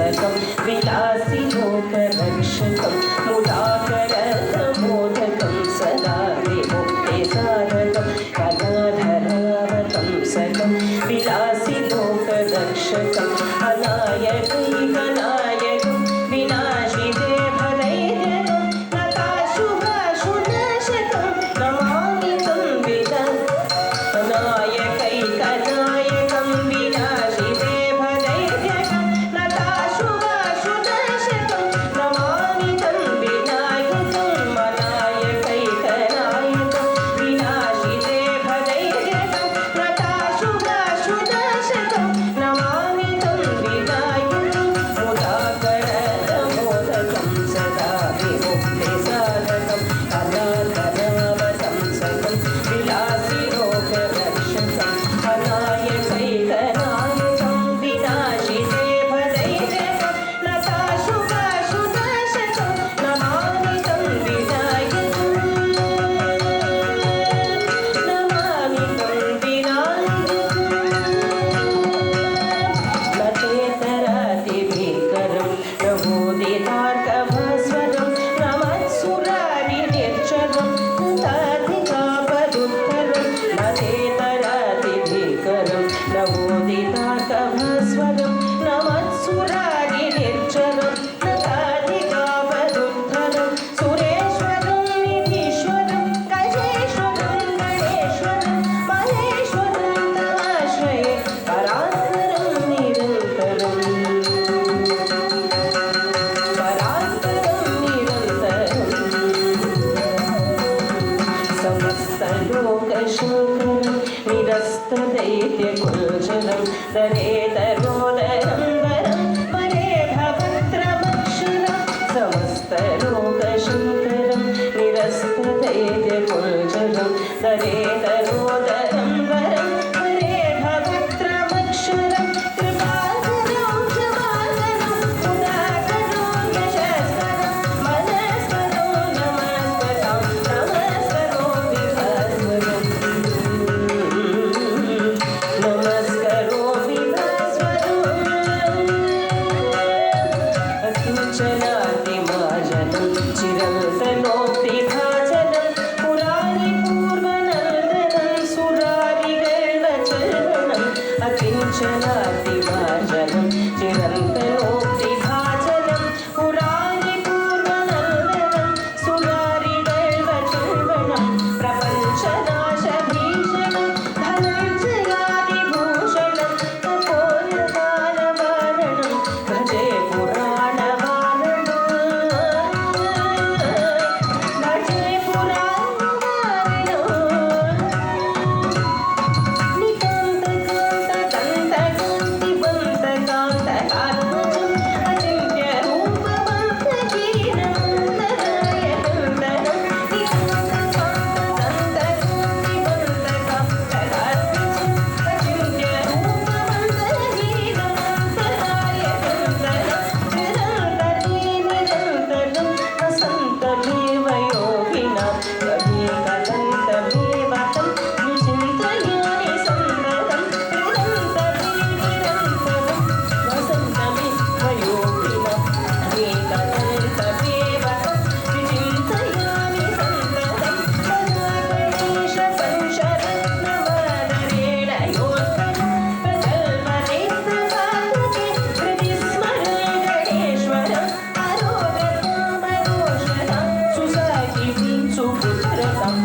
मोदकं विलासि लोकरक्षकं मुदाकरमोदकं सदा विमुक्तिसाधकं कलाधरावतंसकं विलासि लोकरक्षकम् अनायकैकनायकं विनाशिते भदैर्यकं नताशुभाशुनाशकं नमामि तं विना अनायकैकनायकं विनाशिते भदैर्यकं नताशुभाशुनाशकं नमामि तं विनायकं अनायकैकनायकं विनाशिते भदैर्यकं नताशुभाशुनाशकं नमामि तं विनायकं मुदाकरमोदकं सदा विमुक्तिसाधकं कलाधरावतंसकं विलासि लोकरक्षकम् अनायकैकनायकं विनाशिते भदैर्यकं नताशुभाशुनाशकं नमामि तं विनायकं नमामि तं विनायकं नचेतरातिभीकरं नवोदितार्कभास्वरं नमत्सुरारिनिर्जरं नताधिकापदुत्तरं नचेतरातिभीकरं नवोदितार्कभास्वरं नमत्सुरारिनिर्जरं नताधिकापदुत्तरं सुरेश्वरं निधीश्वरं गजेश्वरं गणेश्वरं महेश्वरं तमाश्रये परात्परं निरन्तरं समस्तलोकशङ्करं निरस्तदैत्यकुलजलं दरेतरोदरं वरं परेभवत्रमक्षरं समस्तलोकशङ्करं निरस्तदैत्यकुलजलं दरेतरोदरं वरं परेभवत्रमक्षरं कृपाकरं क्षमाकरं उदाकरं यशस्करं मनस्करो नमस्करं नमस्करो विभास्वरं नमस्करो विभास्वरम् अकिञ्चनातिमाजनं चिरन्तनोक्तिभाजनं पुरारिपूर्वनन्दनं सुरारिगर्वचर्वणम् अकिञ्चनातिभाजनं चिरन्तनोक्तिभाजनं पुरारिपूर्वनन्दनं सुरारिगर्वचर्वणं प्रपञ्चनाशभीषणं धनञ्जयादिभूषणं तपोनिर्वाणवारणं भजे पुराणवारणं भजे पुराणवारणं निकान्तकान्तदन्तकान्तिबन्तकान्तकात्मजम् अचिन्त्यरूपबन्धकीनमन्दनायकन्दनं निकान्तकान्तदन्तकान्तिबन्तकान्तकात्मजम् अचिन्त्यरूपबन्धकीनमन्दनायकन्दनं निरन्तरं वसन्तमेव योगिनां कविकलन्तमेव तं विचिन्तयामि सन्ततं निरन्तरं वसन्तमेव योगिनां कविकलन्तमेव तं विचिन्तयामि सन्ततं गणेशपञ्चरत्नवादरेण योत्करं प्रकल्पनेत्रकान्तके हृदि स्मरे गणेश्वरम् अरोगतामरोषणां सुसाकिनीं सुपुत्रतां